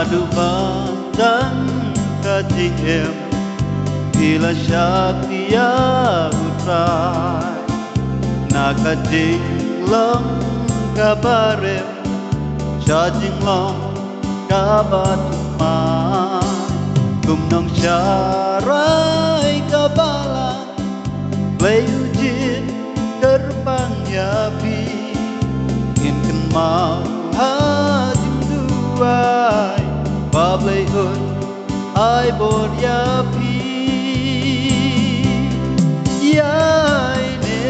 Padu pandang KTM Bila Syaktia utrai Nakajing long kabarem Syajing long kabatumai Kumnong syarai kabala Play ujit terbang yapi Inken mau hajim duai Bablay un ai bor yapi Yai ne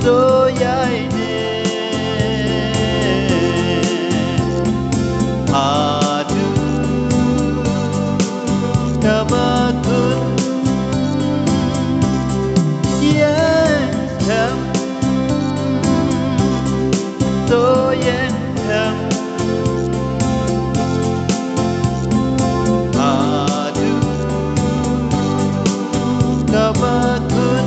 So yai ne Aduh kabatun Yang So yang Aduh kabatun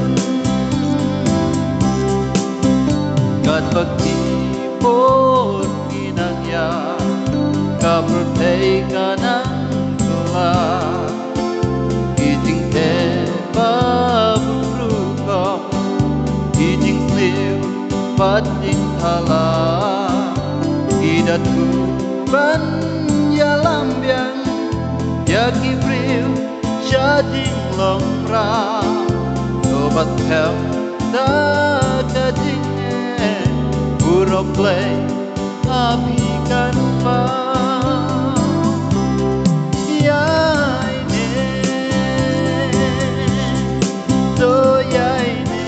Kat bakti pun kinanya Kapertay ka ng kelak Kijing teba berukam Kijing sliw pating halak Idat kuban ya lambiang Ya kibriw syajing longra Sobat hem da kajing Burok play api kan pa Yai ne So yai ne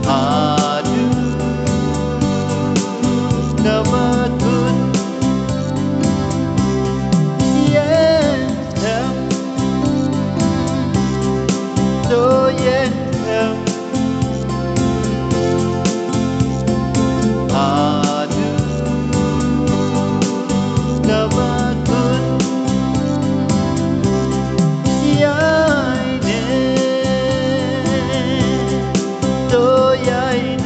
Aduh kabatun Yes hem So yes hem Kabatun Yai ne So yai